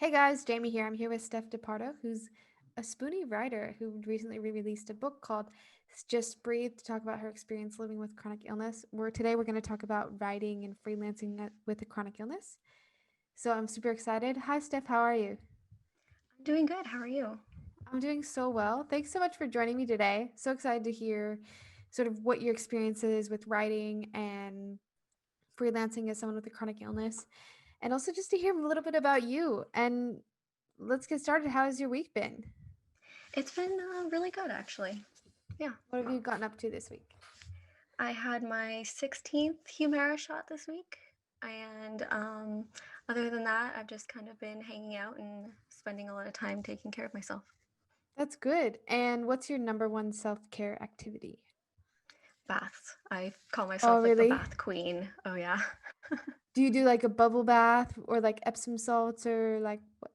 Hey guys, Jamie here. I'm here with Steff who's a spoonie writer who recently re-released a book called Just Breathe to talk about her experience living with chronic illness. Today we're going to talk about writing and freelancing with a chronic illness. So I'm super excited. Hi Steff, how are you? I'm doing good. How are you? I'm doing so well. Thanks so much for joining me today. So excited to hear sort of what your experience is with writing and freelancing as someone with a chronic illness, and also just to hear a little bit about you. And let's get started. How has your week been? It's been really good, actually. Yeah. What have you gotten up to this week? I had my 16th Humira shot this week. And other than that, I've just kind of been hanging out and spending a lot of time taking care of myself. That's good. And what's your number one self-care activity? Baths. I call Oh, myself like the really? bath queen. Oh, yeah. Do you do like a bubble bath or like Epsom salts or like what?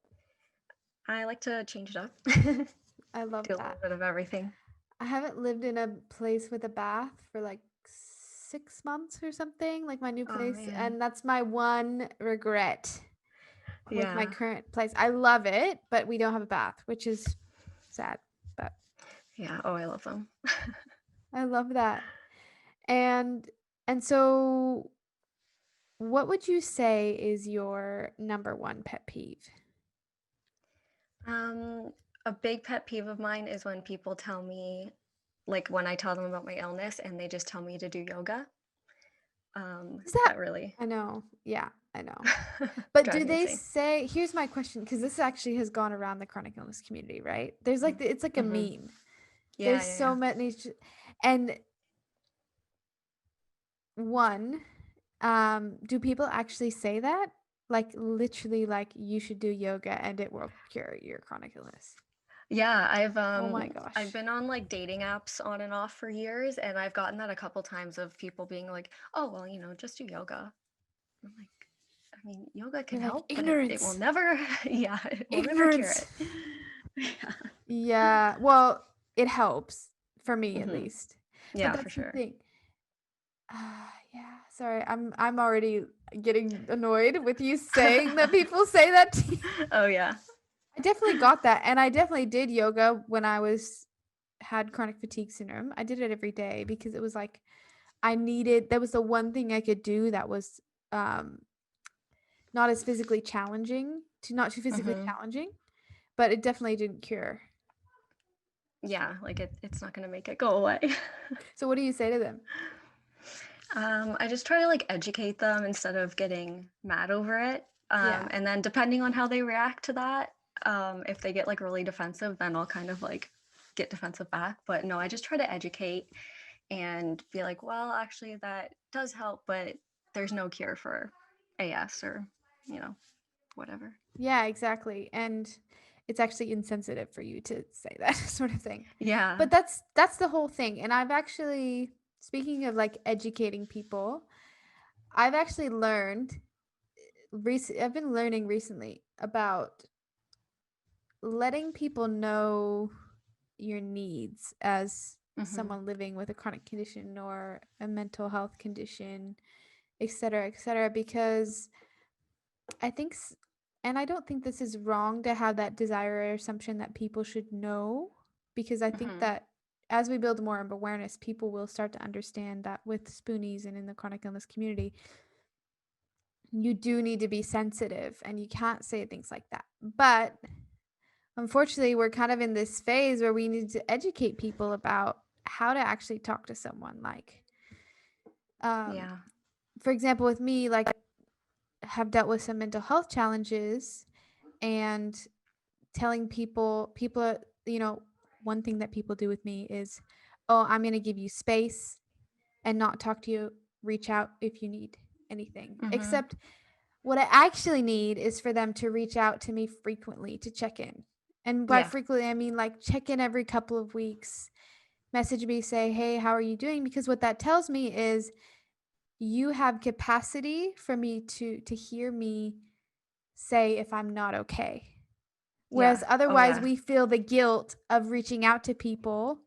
I like to change it up, I love do a little that. bit of everything. I haven't lived in a place with a bath for like 6 months or something, like my new Oh, place, man. and that's my one regret with my Yeah. current place. I love it, but we don't have a bath, which is sad, but Yeah. Oh, I love them. I love that. And and so what would you say is your number one pet peeve? Um, a big pet peeve of mine is when people tell me, like when I tell them about my illness and they just tell me to do yoga. Is that That really I know. Yeah, I know. But do drives me they insane. say, here's my question, because this actually has gone around the chronic illness community, right? There's like it's like a Mm-hmm. meme. Yeah, There's yeah, so yeah. many and one, do people actually say that? Like literally like you should do yoga and it will cure your chronic illness. Yeah, Oh my I've gosh. been on like dating apps on and off for years, and I've gotten that a couple times of people being like, "Oh, well, just do yoga." I'm like, I mean, yoga can They're like help, but it will ignorance. never, yeah, it will never cure Ignorance. it. Yeah. Yeah, well, it helps for me at Hmm. least. But Yeah, for that's the sure. thing. Yeah, sorry. I'm already getting annoyed with you saying that people say that to you. Oh yeah. I definitely got that, and I definitely did yoga when I was had chronic fatigue syndrome. I did it every day because it was like I needed that was the one thing I could do that was um not as physically challenging, to not too physically Hmm. challenging, but it definitely didn't cure. Yeah, like it's not gonna make it go away. So what do you say to them? I just try to like educate them instead of getting mad over it. Yeah. And then depending on how they react to that, if they get like really defensive, then I'll kind of like get defensive back. But no, I just try to educate and be like, well, actually, that does help, but there's no cure for AS or, you know, whatever. Yeah, exactly. And it's actually insensitive for you to say that sort of thing. Yeah. But that's the whole thing. And I've actually, speaking of like educating people, I've actually learned I've been learning recently about letting people know your needs as Hmm. someone living with a chronic condition or a mental health condition, et cetera, because I think, and I don't think this is wrong to have that desire or assumption that people should know, because I think Hmm. that as we build more of awareness, people will start to understand that with spoonies and in the chronic illness community, you do need to be sensitive and you can't say things like that. But unfortunately, we're kind of in this phase where we need to educate people about how to actually talk to someone. Like, um, Yeah. for example, with me, like, have dealt with some mental health challenges and telling people, one thing that people do with me is, "Oh, I'm gonna give you space and not talk to you. Reach out if you need anything." Hmm. Except what I actually need is for them to reach out to me frequently to check in. And by Yeah. frequently, I mean like check in every couple of weeks, message me, say, "Hey, how are you doing?" Because what that tells me is you have capacity for me to hear me say if I'm not okay. Whereas Yeah. Oh, otherwise, yeah. we feel the guilt of reaching out to people,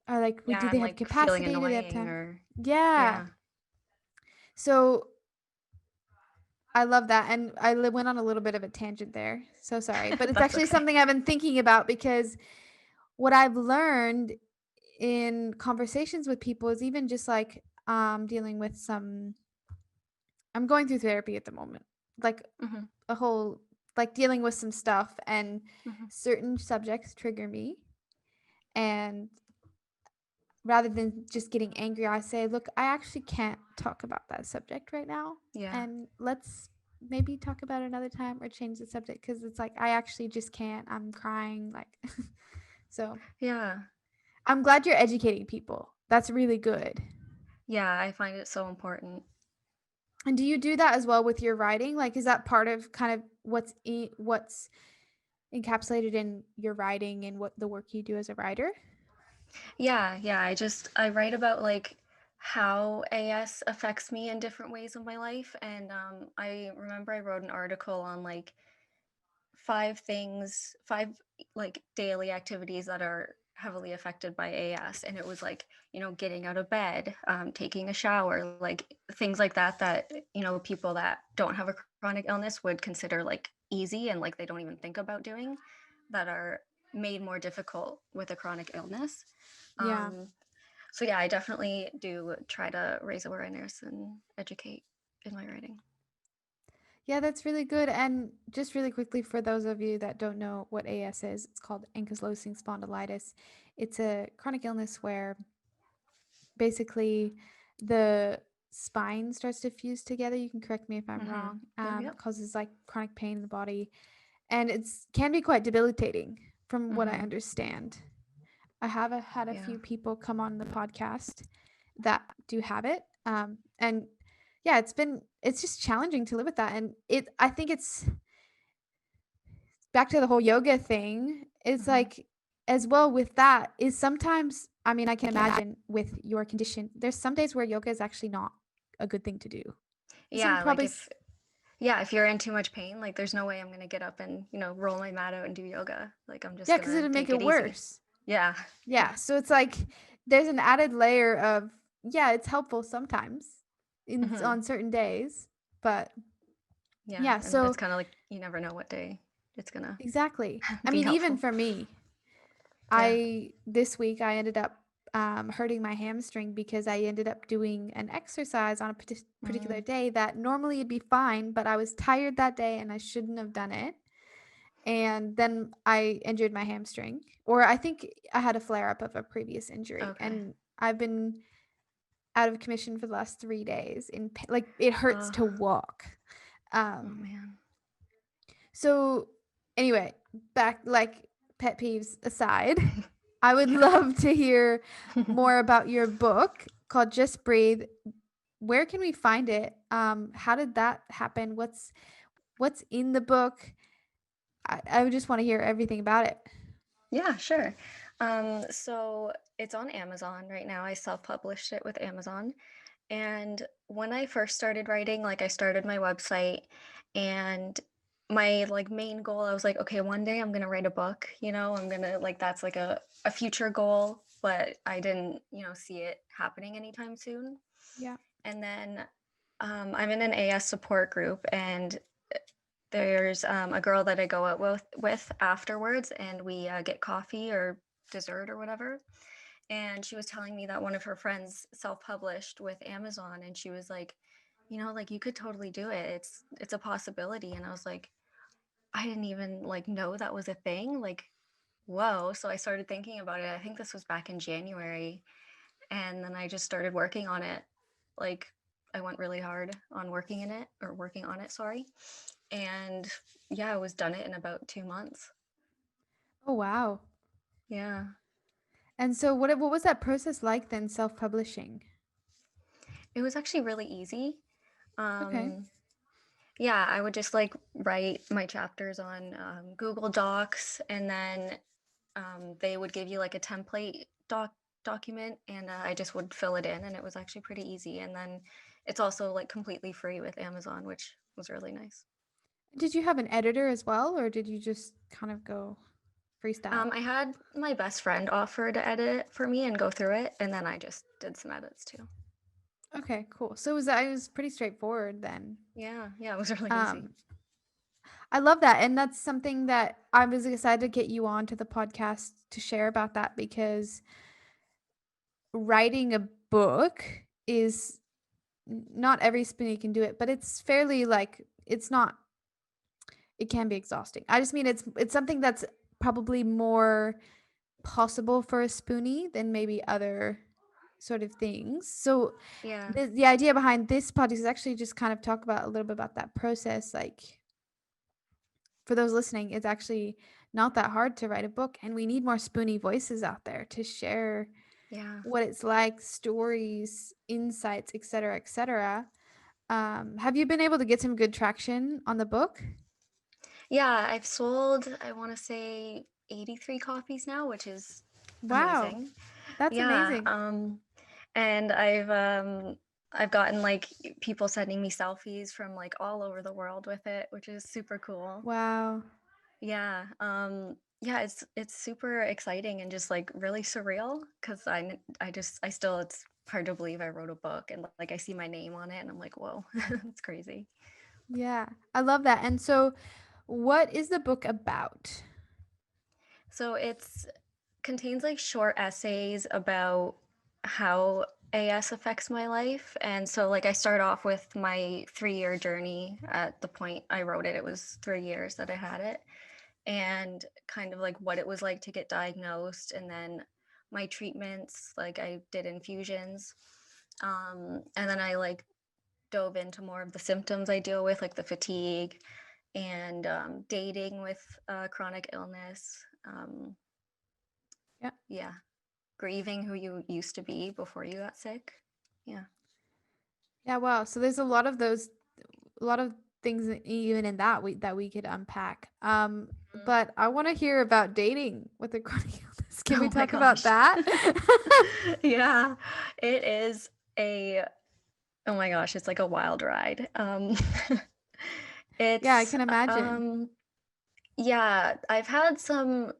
or like, do Yeah. they And have like feeling capacity? Do they have annoying time? or, Yeah. yeah. So I love that, and went on a little bit of a tangent there, so sorry, but it's That's actually okay. something I've been thinking about because what I've learned in conversations with people is even just, like, dealing with some I'm going through therapy at the moment, like, Hmm. a whole like, dealing with some stuff, and Hmm. certain subjects trigger me, and rather than just getting angry, I say, "Look, I actually can't talk about that subject right now, Yeah. and let's maybe talk about it another time or change the subject because it's like I actually just can't. I'm crying like." So, Yeah. I'm glad you're educating people. That's really good. Yeah. I find it so important. And do you do that as well with your writing? Like, is that part of kind of what's encapsulated in your writing and what the work you do as a writer? Yeah, yeah. I write about like how AS affects me in different ways of my life. And I remember I wrote an article on like five like daily activities that are heavily affected by AS. And it was like, getting out of bed, taking a shower, like things like that, people that don't have a chronic illness would consider like easy and like they don't even think about doing, that are made more difficult with a chronic illness. Yeah. Um, so yeah, I definitely do try to raise awareness and educate in my writing. Yeah, that's really good. And just really quickly, for those of you that don't know what AS is, it's called ankylosing spondylitis. It's a chronic illness where basically the spine starts to fuse together. You can correct me if I'm Hmm. wrong. Yep, yep. Causes like chronic pain in the body, and it's can be quite debilitating, from what I Hmm. understand. I have had a Yeah. few people come on the podcast that do have it. And yeah, it's just challenging to live with that. And I think it's back to the whole yoga thing. It's Hmm. like as well with that is sometimes I mean, I can imagine with your condition, there's some days where yoga is actually not a good thing to do. Some Yeah, like probably if you're in too much pain, like there's no way I'm gonna get up and, roll my mat out and do yoga. Like I'm just yeah, because gonna it'll make take it it easy. worse. Yeah. Yeah, Yeah. so it's like there's an added layer of yeah, it's helpful sometimes in Hmm. on certain days, but Yeah. yeah, And so it's kind of like you never know what day it's gonna exactly. I be mean, even helpful. for me, Yeah. I this week I ended up hurting my hamstring because I ended up doing an exercise on a particular Mm, day that normally it'd be fine, but I was tired that day and I shouldn't have done it. And then I injured my hamstring, or I think I had a flare up of a previous injury, okay. and I've been out of commission for the last 3 days. Like it hurts Uh, to walk. oh Um, man. So anyway, back like pet peeves aside, I would Yeah. love to hear more about your book called Just Breathe. Where can we find it? How did that happen? What's in the book? I would just want to hear everything about it. Yeah, sure. So it's on Amazon right now. I self-published it with Amazon. And when I first started writing, like I started my website and my like main goal, I was like, okay, one day I'm gonna write a book, I'm gonna like that's like a future goal, but I didn't, see it happening anytime soon. Yeah. And then I'm in an AS support group and there's a girl that I go out with afterwards, and we get coffee or dessert or whatever. And she was telling me that one of her friends self-published with Amazon, and she was like, like you could totally do it. It's a possibility. And I was like, I didn't even like know that was a thing. Like, whoa. So I started thinking about it. I think this was back in January, and then I just started working on it. Like I went really hard on working on it, sorry. And yeah, I was done it in about 2 months. Oh wow. Yeah. And so what was that process like then, self-publishing? It was actually really easy. Okay. Um, yeah, I would just like write my chapters on Google Docs, and then they would give you like a template document, and I just would fill it in, and it was actually pretty easy. And then it's also like completely free with Amazon, which was really nice. Did you have an editor as well, or did you just kind of go freestyle? I had my best friend offer to edit it for me and go through it, and then I just did some edits too. Okay, cool. So it was pretty straightforward then. Yeah, it was really easy. Um, I love that, and that's something that I was excited to get you on to the podcast to share about that because writing a book is not every spoonie can do it, but it's fairly like it's not it can be exhausting. I just mean it's something that's probably more possible for a spoonie than maybe other sort of things. So Yeah. the idea behind this podcast is actually just kind of talk about a little bit about that process. Like for those listening, it's actually not that hard to write a book, and we need more spoonie voices out there to share Yeah. what it's like, stories, insights, etc., etc. Have you been able to get some good traction on the book? Yeah, I've sold, I want to say 83 copies now, which is Wow, amazing. that's Yeah, amazing. and I've gotten like people sending me selfies from like all over the world with it, which is super cool. Wow. Yeah, yeah, it's super exciting and just like really surreal because I still it's hard to believe I wrote a book and like I see my name on it and I'm like, whoa, it's crazy. Yeah, I love that. And so, what is the book about? So it's contains like short essays about how AS affects my life. And so like I start off with my 3-year journey at the point I wrote it. It was 3 years that I had it and kind of like what it was like to get diagnosed and then my treatments, like I did infusions. And then I like dove into more of the symptoms I deal with, like the fatigue and dating with chronic illness. Yeah. Yeah, grieving who you used to be before you got sick. Yeah. Yeah, wow. So there's a lot of things even in that we could unpack. Mhm. But I want to hear about dating with a chronic illness. Can we Oh my talk about gosh. that? Yeah, it is a, oh my gosh, it's like a wild ride. Yeah, I It's, can imagine. um, yeah, I've had some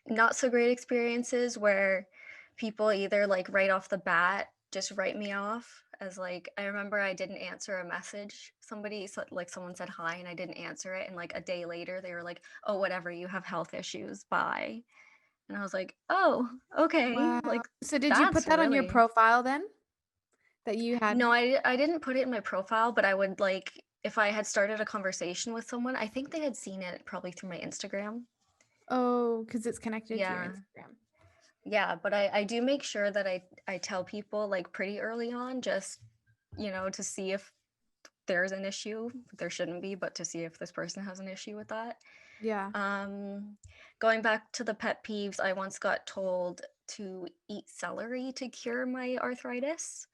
not so great experiences where people either like right off the bat just write me off as like I remember I didn't answer a message. Like someone said hi and I didn't answer it and like a day later they were like, "Oh, whatever, you have health issues. Bye." And I was like, "Oh, okay." Wow. Like So did you put that's that on your really profile then that you had? No, I didn't put it in my profile, but I would like if I had started a conversation with someone, I think they had seen it probably through my Instagram. Oh, because it's connected to your Yeah. Instagram. Yeah, but I do make sure that I tell people like pretty early on just, to see if there's an issue. There shouldn't be, but to see if this person has an issue with that. Yeah. Um, Going back to the pet peeves, I once got told to eat celery to cure my arthritis,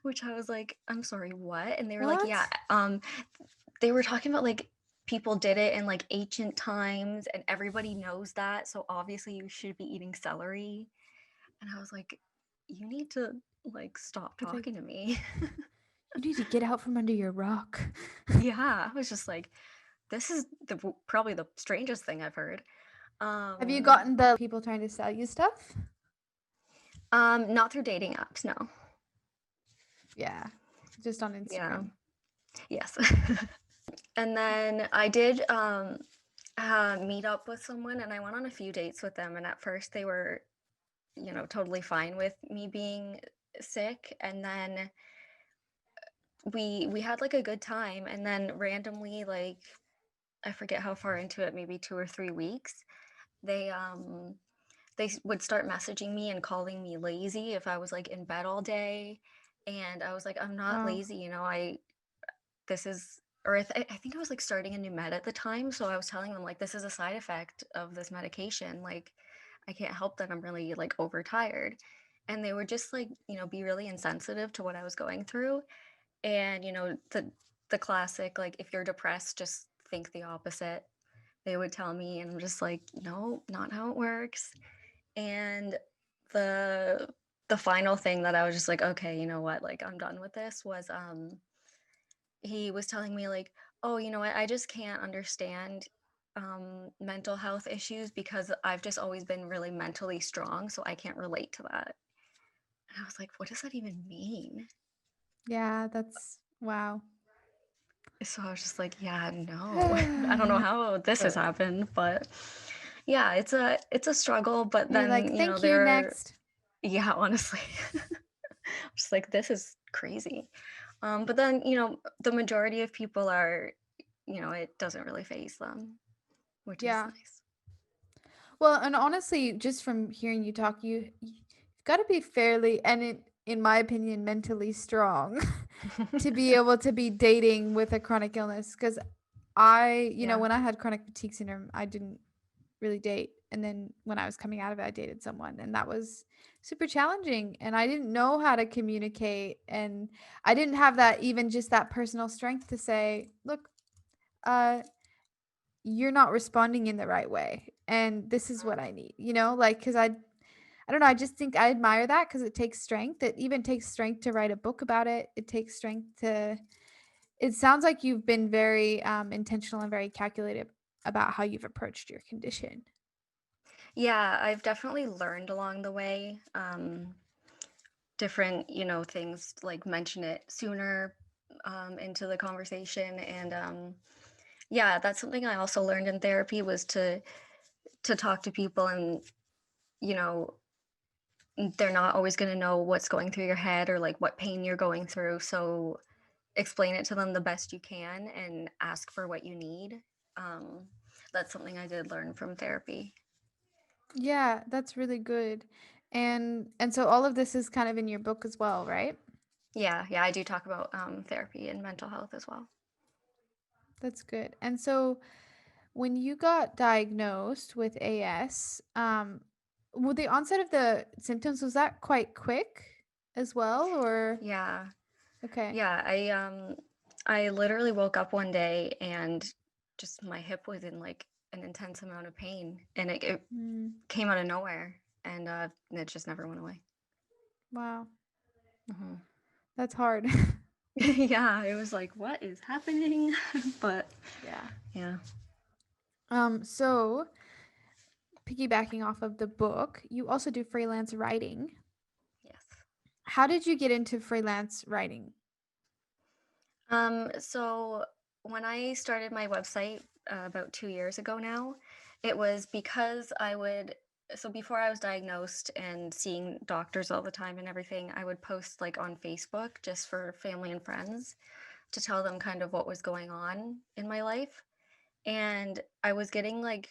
which I was like, I'm sorry, what? And they were like, yeah, What? they were talking about like people did it in like ancient times and everybody knows that, so obviously you should be eating celery. And I was like, you need to like stop It's like talking to me. you need to get out from under your rock. Yeah, I was just like, this is probably the strangest thing I've heard. Have you Um, gotten the people trying to sell you stuff? Not through dating apps, no. Yeah, just on Yeah, Instagram. yes. And then I did meet up with someone and I went on a few dates with them. And at first they were, totally fine with me being sick. And then we had like a good time. And then randomly, like, I forget how far into it, maybe 2 or 3 weeks, they would start messaging me and calling me lazy if I was like in bed all day. And I was like, I'm not Wow. lazy, this is, or I think I was like starting a new med at the time. So I was telling them like, this is a side effect of this medication. Like, I can't help that I'm really like overtired. And they would just like, be really insensitive to what I was going through. And, the classic, like, if you're depressed, just think the opposite. They would tell me, and I'm just like, no, not how it works. And the the final thing that I was just like, okay, you know what, like I'm done with this was he was telling me like, oh, you know what, I just can't understand mental health issues because I've just always been really mentally strong, so I can't relate to that. And I was like, what does that even mean? Yeah, that's wow. So I was just like, yeah, no. I don't know how this has happened, but yeah, it's a struggle, but You're like, then, thank you, there next. yeah, honestly. Just like this is crazy. But then, the majority of people are, it doesn't really phase them, which is Yeah. nice. Well, and honestly, just from hearing you talk, you've got to be fairly, and in my opinion, mentally strong to be able to be dating with a chronic illness. Because Yeah. when I had chronic fatigue syndrome, I didn't really date. And then when I was coming out of it, I dated someone, and that was super challenging. And I didn't know how to communicate, and I didn't have that even just that personal strength to say, look, uh, you're not responding in the right way, and this is what I need. Like because I don't know. I just think I admire that because it takes strength. It even takes strength to write a book about it. It takes strength to. It sounds like you've been very intentional and very calculated about how you've approached your condition. Yeah, I've definitely learned along the way. Different, things like mention it sooner into the conversation. And yeah, that's something I also learned in therapy was to talk to people, and you know they're not always going to know what's going through your head or like what pain you're going through. So explain it to them the best you can and ask for what you need. um, that's something I did learn from therapy. Yeah, that's really good. And so all of this is kind of in your book as well, right? Yeah, I do talk about therapy and mental health as well. That's good. And so when you got diagnosed with AS, well, the onset of the symptoms, was that quite quick as well, or Yeah. okay. Yeah, I literally woke up one day and just my hip was in like an intense amount of pain, and it Mm, came out of nowhere, and it just never went away. wow. Hmm. That's hard. Yeah, it was like, what is happening? But Yeah. yeah. So piggybacking off of the book, you also do freelance writing. Yes. How did you get into freelance writing? So when I started my website about 2 years ago now, it was because so before I was diagnosed and seeing doctors all the time and everything, I would post like on Facebook just for family and friends to tell them kind of what was going on in my life. And I was getting like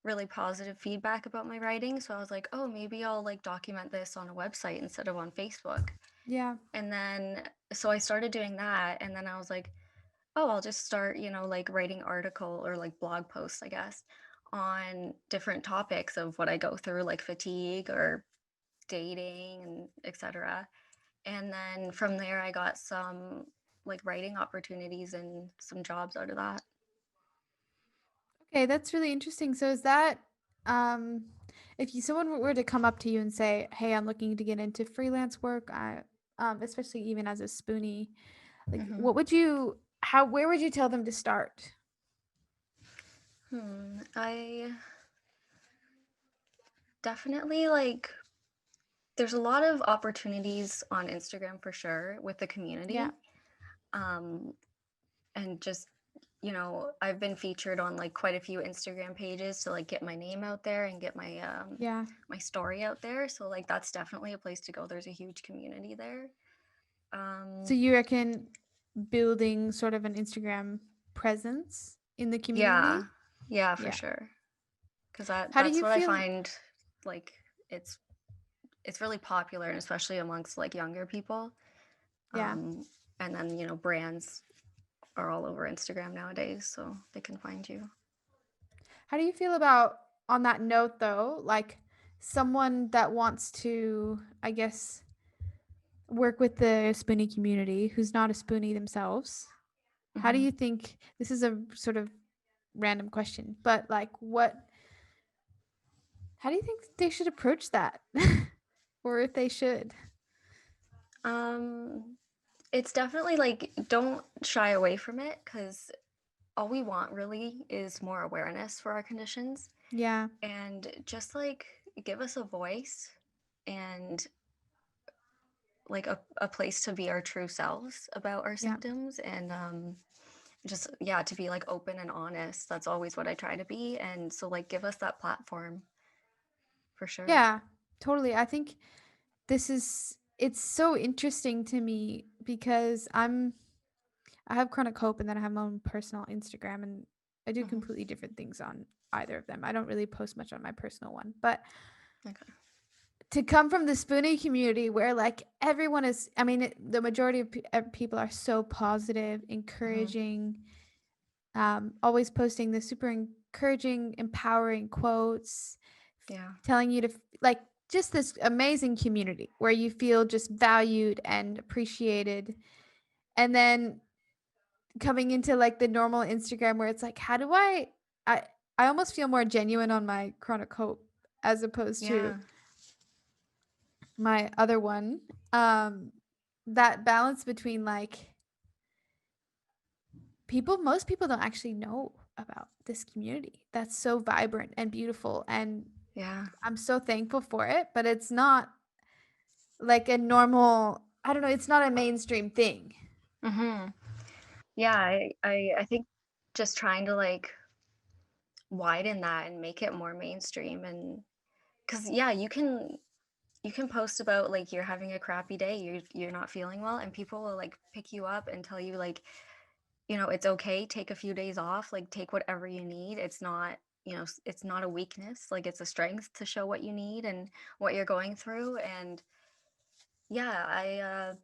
really positive feedback about my writing. So I was like, oh, maybe I'll like document this on a website instead of on Facebook. Yeah. And then, so I started doing that. And then I was like, oh, I'll just start, like writing article or like blog posts, I guess, on different topics of what I go through, like fatigue or dating and etc. And then from there, I got some like writing opportunities and some jobs out of that. Okay, that's really interesting. So is that um if someone were to come up to you and say, "Hey, I'm looking to get into freelance work," especially even as a spoonie, like Hmm. what would you how where would you tell them to start? I definitely like, there's a lot of opportunities on Instagram for sure with the Yeah. community. Um, and just, I've been featured on like quite a few Instagram pages to like get my name out there and get Yeah. my story out there. So like that's definitely a place to go. There's a huge community there. So Um, you reckon building sort of an Instagram presence in the yeah, community? yeah, for Yeah. sure. Because that How do that's you what I feel? find, like it's it's really popular, and especially amongst like younger people. Yeah. Um, and then brands are all over Instagram nowadays, so they can find you. How do you feel about on that note though, like someone that wants to, I guess, work with the spoonie community who's not a spoonie themselves? How do Hmm. you think this is a sort of random question, but like what how do you think they should approach that? Or if they should? Um, it's definitely like, don't shy away from it, because all we want really is more awareness for our conditions, Yeah. and just like give us a voice. And like a place to be our true selves about our Yeah. symptoms, and just, yeah, to be like open and honest. That's always what I try to be. And so like give us that platform for sure. Yeah, totally. I think it's so interesting to me because I have chronic hope and then I have my own personal Instagram and I do Hmm. completely different things on either of them. I don't really post much on my personal one, but Okay. to come from the spoonie community where like everyone is, I mean, the majority of people are so positive, Hmm. encouraging, always posting the super encouraging, empowering quotes, Yeah. telling you to like just this amazing community where you feel just valued and appreciated. And then coming into like the normal Instagram where it's like, how do I I almost feel more genuine on my chronic hope as opposed to Yeah. my other one. Um that balance between like most people don't actually know about this community that's so vibrant and beautiful, and Yeah. I'm so thankful for it, but it's not like a normal, I don't know, it's not a mainstream thing. Hmm. Yeah. I think just trying to like widen that and make it more mainstream. And because, yeah, you can post about like you're having a crappy day, you're not feeling well, and people will like pick you up and tell you like, it's okay, take a few days off, like take whatever you need. It's not, it's not a weakness, like it's a strength to show what you need and what you're going through. And yeah,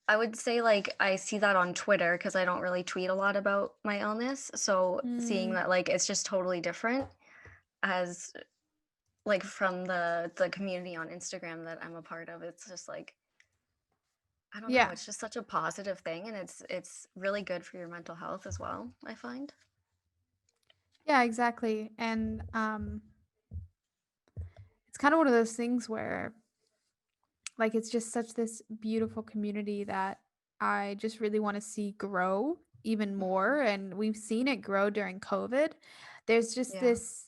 I would say like I see that on Twitter because I don't really tweet a lot about my illness. So seeing Mm, that like it's just totally different as like from the community on Instagram that I'm a part of. It's just like, I don't know, yeah. it's just such a positive thing, and it's really good for your mental health as well, I find. Yeah, exactly. And it's kind of one of those things where like it's just such this beautiful community that I just really want to see grow even Mhm. more, and we've seen it grow during COVID. There's just Yeah. this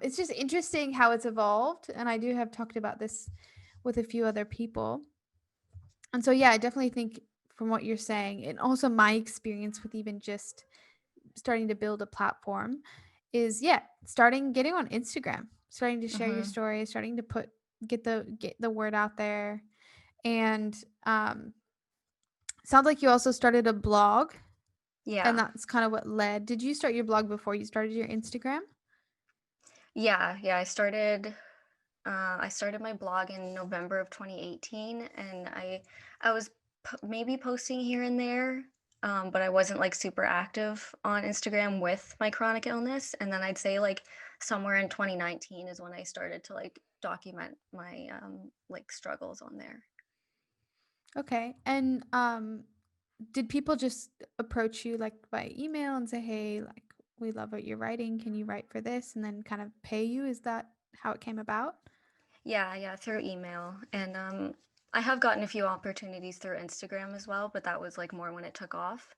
it's just interesting how it's evolved, and I do have talked about this with a few other people. And so yeah, I definitely think from what you're saying and also my experience with even just starting to build a platform is yeah, starting getting on Instagram, starting to share your Mhm. story, starting to get the word out there. And sounds like you also started a blog, and Yeah. that's kind of what led. Did you start your blog before you started your Instagram? Yeah, yeah, I started my blog in November of 2018, and I was maybe posting here and there, but I wasn't like super active on Instagram with my chronic illness. And then I'd say like somewhere in 2019 is when I started to like document my like struggles on there. Okay. And did people just approach you like by email and say, "Hey, like we love what you're writing. Can you write for this?" and then kind of pay you? Is that how it came about? Yeah, yeah, through email. And I have gotten a few opportunities through Instagram as well, but that was like more when it took off.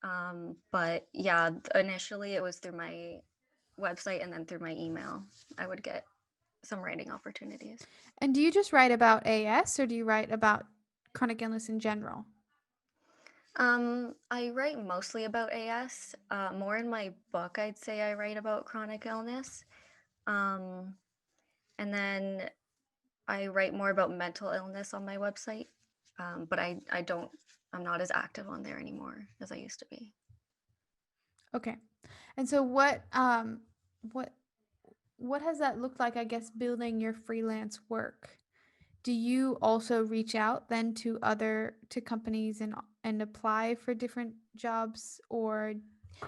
But yeah, initially it was through my website and then through my email. I would get some writing opportunities. And do you just write about AS or do you write about chronic illness in general? I write mostly about AS. More in my book, I'd say I write about chronic illness. Um, and then I write more about mental illness on my website. But I'm not as active on there anymore as I used to be. Okay. And so what what has that looked like, I guess, building your freelance work? Do you also reach out then to companies and apply for different jobs, or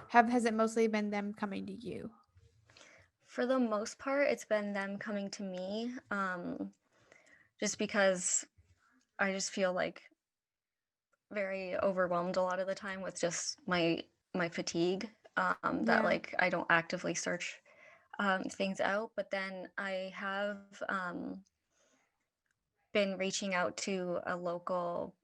have has it mostly been them coming to you? For the most part, it's been them coming to me, just because I just feel like very overwhelmed a lot of the time with just my fatigue, that Yeah. like I don't actively search things out. But then I have been reaching out to a local,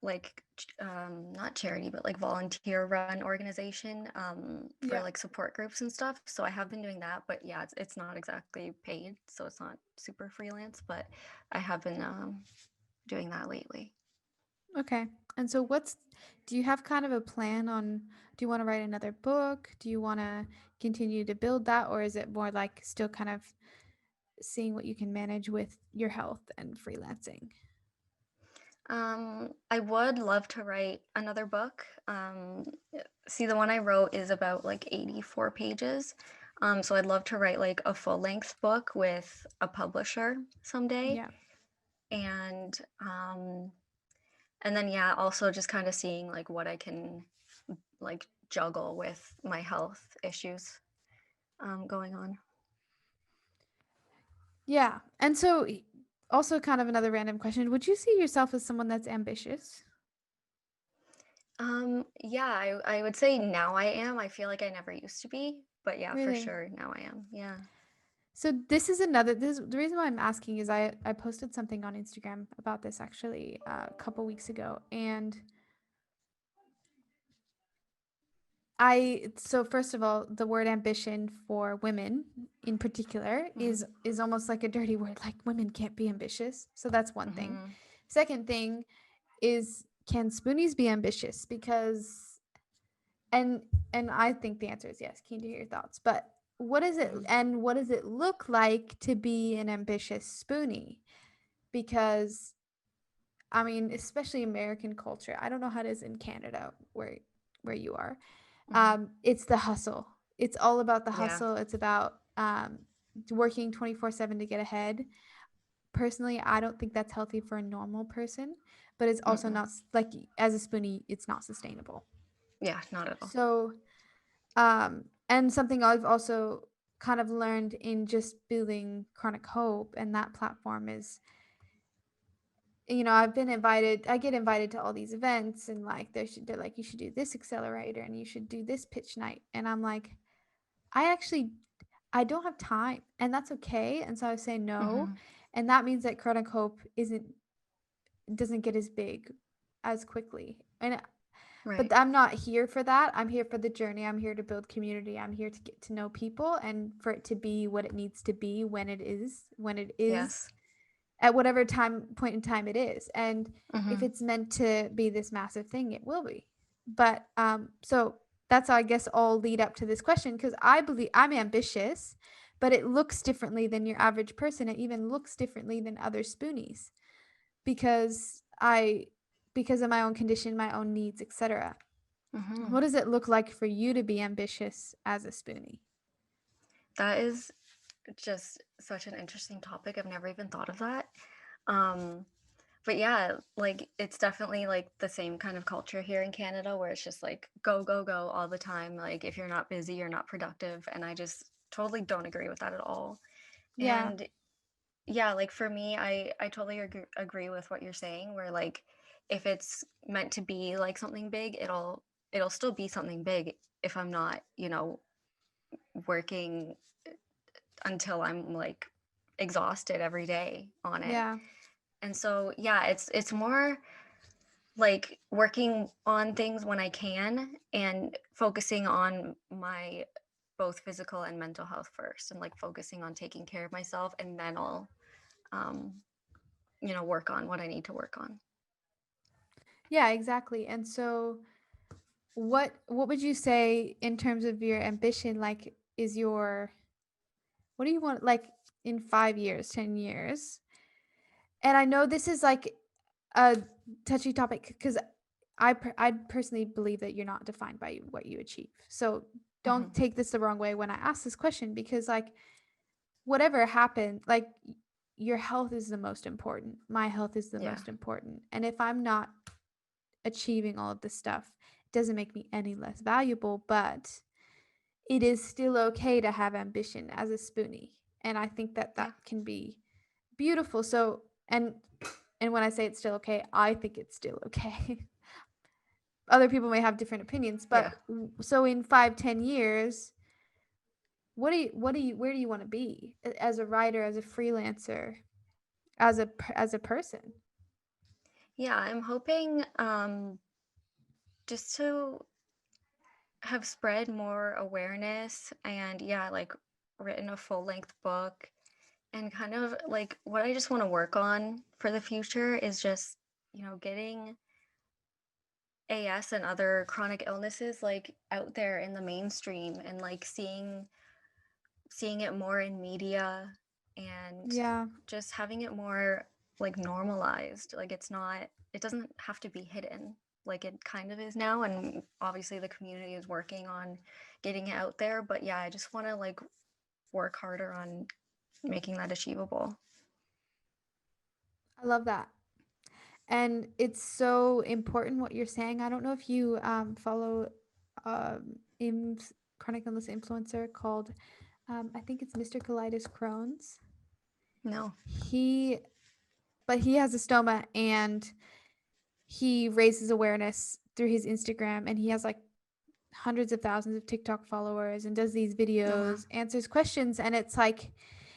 like not charity but like volunteer run organization, for Yeah. like support groups and stuff. So I have been doing that, but yeah, it's not exactly paid, so it's not super freelance, but I have been doing that lately. Okay. And so do you have kind of a plan on, do you want to write another book? Do you want to continue to build that? Or is it more like still kind of seeing what you can manage with your health and freelancing? I would love to write another book. See, the one I wrote is about like 84 pages. So I'd love to write like a full length book with a publisher someday. Yeah. And um, and then yeah, also just kind of seeing like what I can like juggle with my health issues going on. Yeah. And so also kind of another random question. Would you see yourself as someone that's ambitious? Yeah, I would say now I am. I feel like I never used to be, but yeah, for Really? sure now I am. Yeah. So this is the reason why I'm asking is I posted something on Instagram about this actually a couple weeks ago, and so first of all, the word ambition for women in particular Hmm. is almost like a dirty word, like women can't be ambitious. So that's one thing. Hmm. Second thing is, can spoonies be ambitious? Because and and I think the answer is yes. Keen to hear your thoughts. But Hmm. what does it look like to be an ambitious spoonie? Because I mean, especially American culture. I don't know how it is in Canada where you are. Hmm. It's the hustle. It's all about the Yeah. hustle. It's about working 24/7 to get ahead. Personally, I don't think that's healthy for a normal person, but it's also Mm-mm. not like as a spoonie, it's not sustainable. Yeah, not at all. So, and something I've also kind of learned in just building Chronic Hope and that platform is, I get invited to all these events and like they're like, you should do this accelerator and you should do this pitch night. And I'm like, I actually I don't have time and that's okay. And so I say no. Hmm. And that means that Chronic Hope doesn't get as big as quickly. But Right. I'm not here for that. I'm here for the journey. I'm here to build community. I'm here to get to know people and for it to be what it needs to be when it is Yes. at whatever time point in time it is. And if Hmm. it's meant to be this massive thing, it will be. But so that's, I guess, all lead up to this question because I believe I'm ambitious, but it looks differently than your average person. It even looks differently than other spoonies because because of my own condition, my own needs, etc. Hmm. What does it look like for you to be ambitious as a spoonie? That is just such an interesting topic. I've never even thought of that. Um, but yeah, like it's definitely like the same kind of culture here in Canada where it's just like go, go, go all the time. Like if you're not busy, you're not productive. And I just totally don't agree with that at all. Yeah. And yeah, like for me, I totally agree with what you're saying, where like if it's meant to be like something big, it'll still be something big if I'm not, working until I'm like exhausted every day on it. Yeah. And so yeah, it's more like working on things when I can and focusing on my both physical and mental health first and like focusing on taking care of myself and then I'll um work on what I need to work on. Yeah, exactly. And so what would you say in terms of your ambition, like is your what do you want like in 5 years, 10 years? And I know this is like a touchy topic because I personally believe that you're not defined by what you achieve. So Hmm. don't take this the wrong way when I ask this question because like whatever happened, like your health is the most important. My health is the Yeah. most important. And if I'm not achieving all of this stuff, it doesn't make me any less valuable, but it is still okay to have ambition as a spoonie. And I think that Yeah. that can be beautiful. So, and when I say it's still okay, I think it's still okay. Other people may have different opinions, Yeah. but so in 5, 10 years, where do you want to be as a writer, as a freelancer, as a person? Yeah, I'm hoping just to have spread more awareness and yeah, like written a full length book And kind of like what I just want to work on for the future is just, getting AS and other chronic illnesses like out there in the mainstream and like seeing it more in media and Yeah. just having it more like normalized. Like it doesn't have to be hidden like it kind of is now. And obviously the community is working on getting it out there. But yeah, I just want to like work harder on making that achievable. I love that. And it's so important what you're saying. I don't know if you follow chronic illness influencer called, I think it's Mr. Colitis Crohn's. No. He, but he has a stoma and he raises awareness through his Instagram, and he has like hundreds of thousands of TikTok followers and does these Oh, wow. videos, answers questions, and it's like,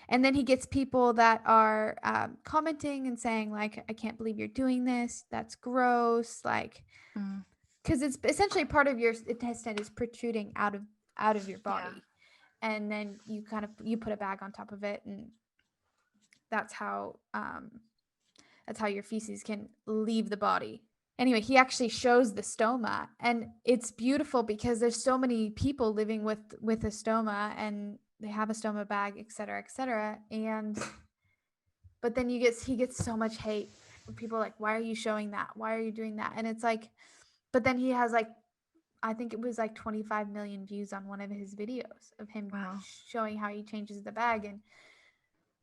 and then he gets people that are commenting and saying like, I can't believe you're doing this. That's gross. Like, Mm, because it's essentially part of your intestine is protruding out of your yeah. body, and then you put a bag on top of it, and that's how um, that's how your feces can leave the body. Anyway, he actually shows the stoma, and it's beautiful because there's so many people living with a stoma, and they have a stoma bag, et cetera, et cetera. And but then he gets so much hate. People are like, why are you showing that? Why are you doing that? And it's like, but then he has like, I think it was like 25 million views on one of his videos of him Wow. showing how he changes the bag. And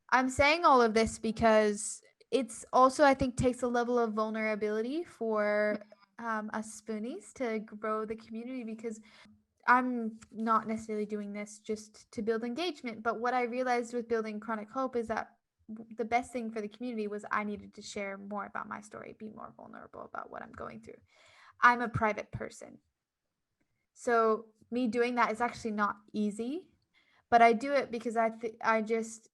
I'm saying all of this because it's also, I think, takes a level of vulnerability for us spoonies to grow the community, because I'm not necessarily doing this just to build engagement. But what I realized with building Chronic Hope is that the best thing for the community was I needed to share more about my story, be more vulnerable about what I'm going through. I'm a private person. So me doing that is actually not easy, but I do it because I just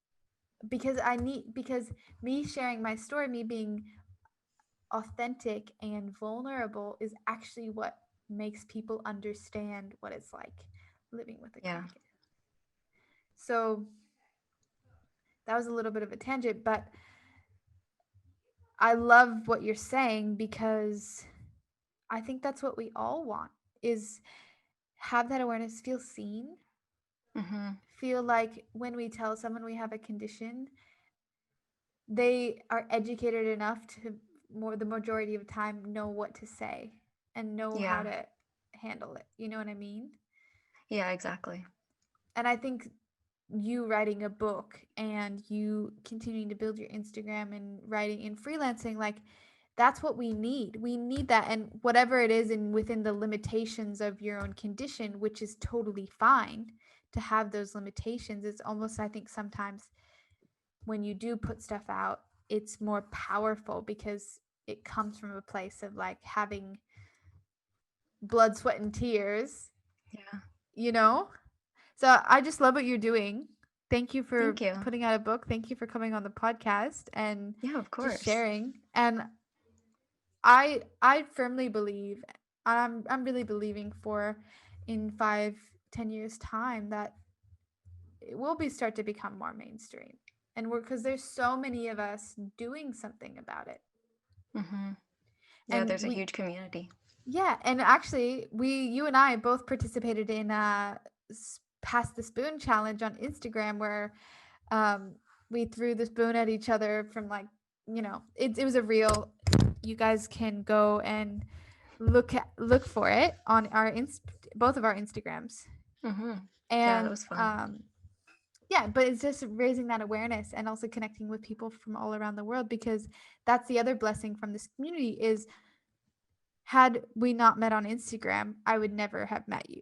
because me sharing my story, me being authentic and vulnerable is actually what makes people understand what it's like living with a Yeah. chronic. So that was a little bit of a tangent, but I love what you're saying because I think that's what we all want, is have that awareness, feel seen, Hmm. feel like when we tell someone we have a condition, they are educated enough to more the majority of time know what to say and know how Yeah. to handle it. You know what I mean? Yeah, exactly. And I think you writing a book and you continuing to build your Instagram and writing and freelancing, like that's what we need. We need that. And whatever it is, and within the limitations of your own condition, which is totally fine to have those limitations, it's almost, I think sometimes when you do put stuff out, it's more powerful because it comes from a place of like having blood, sweat, and tears, Yeah. you know? So I just love what you're doing. Thank you for Thank you. putting out a book. Thank you for coming on the podcast and Yeah, of just course. sharing. And I firmly believe, I'm really believing for in 5-10 years time that it will be start to become more mainstream. And we're because there's so many of us doing something about it. Hmm. Yeah, And there's a huge community. yeah, and actually you and I both participated in pass the spoon challenge on Instagram, where um we threw the spoon at each other from like, it was a real, you guys can go and look for it on our both of our Instagrams. Hmm. Yeah, that And was fun. yeah, but it's just raising that awareness and also connecting with people from all around the world, because that's the other blessing from this community is, had we not met on Instagram, I would never have met you,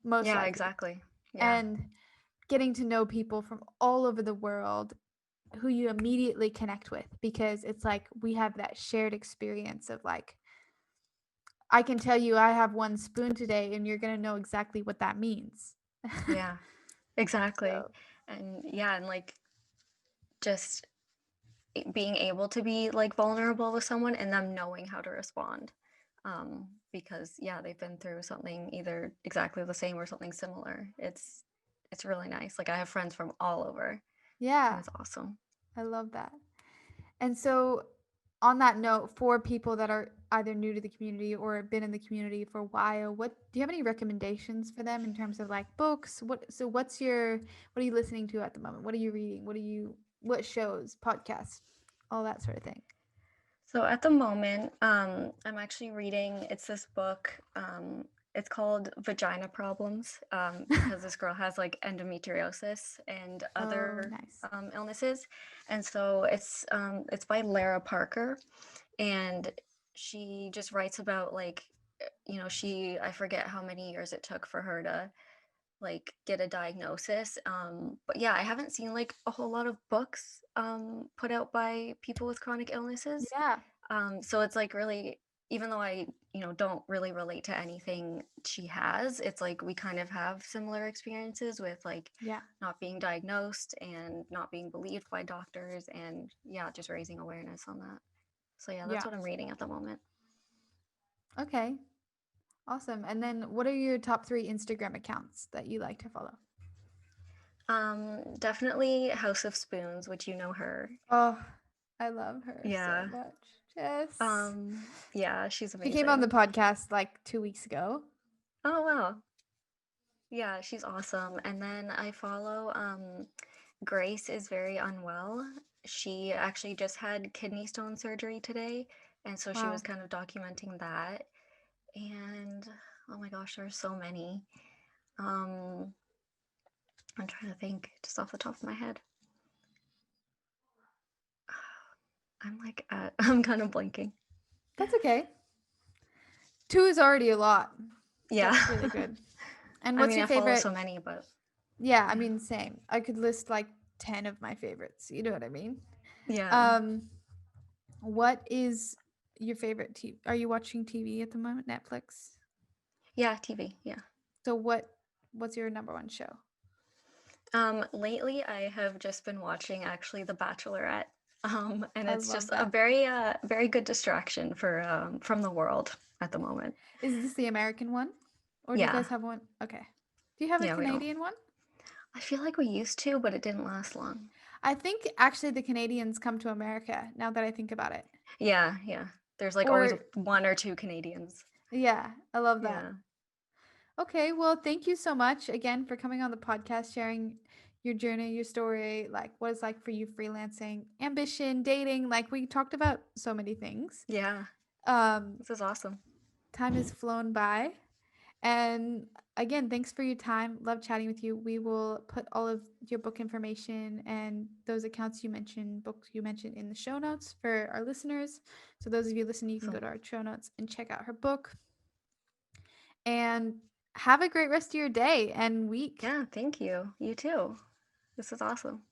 most Yeah, likely. exactly. Yeah. And getting to know people from all over the world who you immediately connect with, because it's like we have that shared experience of like, I can tell you I have one spoon today and you're going to know exactly what that means. Yeah, exactly. So, And yeah, and like just being able to be like vulnerable with someone and them knowing how to respond. Because yeah, they've been through something either exactly the same or something similar. It's really nice. Like I have friends from all over. and Yeah. it's awesome. I love that. And so, on that note, for people that are either new to the community or been in the community for a while, what do you have any recommendations for them in terms of like books? What are you listening to at the moment? What are you reading? What shows, podcasts, all that sort of thing? So at the moment, I'm actually reading, it's this book. It's called Vagina Problems, because this girl has like endometriosis and Oh, other nice. illnesses. And so it's by Lara Parker, and she just writes about like, I forget how many years it took for her to like get a diagnosis. But yeah, I haven't seen like a whole lot of books put out by people with chronic illnesses. Yeah. So it's like really, even though I, don't really relate to anything she has, it's like we kind of have similar experiences with like Yeah. not being diagnosed and not being believed by doctors, and yeah, just raising awareness on that. So yeah, that's Yeah. what I'm reading at the moment. Okay. Awesome. And then what are your top 3 Instagram accounts that you like to follow? Definitely House of Spoons, which you know her. Oh, I love her so Yeah. much. Yes. Um, yeah, she's She came on the amazing. podcast like 2 weeks ago. Oh wow. Yeah, she's awesome. And then I follow Grace is very unwell. She actually just had kidney stone surgery today, and so she was Wow. kind of documenting that. And oh my gosh, there's so many. Um, I'm trying to think just off the top of my head. I'm kind of blinking. That's okay. 2 is already a lot. Yeah. That's really good. And I what's mean, your I follow favorite? so many, but Yeah, I yeah. mean, same. I could list like 10 of my favorites. You know what I mean? Yeah. Um, what is your favorite TV? Are you watching TV at the moment? Netflix? Yeah, TV. Yeah. So what's your number one show? Lately I have just been watching actually The Bachelorette. And I it's love just a that. very good distraction for from the world at the moment. Is this the American one? Or do you Yeah. guys have one? Okay. Do you have a Yeah, we don't. Canadian one? I feel like we used to, but it didn't last long. I think actually the Canadians come to America now that I think about it. Yeah, yeah. There's like always Or one or two Canadians. yeah, I love that. Yeah. Okay, well, thank you so much again for coming on the podcast, sharing your journey, your story, like what it's like for you freelancing, ambition, dating. Like we talked about so many things. Yeah. Um, This is awesome. time has flown by. And again, thanks for your time. Love chatting with you. We will put all of your book information and those accounts you mentioned, books you mentioned in the show notes for our listeners. So those of you listening, you can go Awesome. to our show notes and check out her book. And have a great rest of your day and week. Yeah, thank you. You too. This is awesome.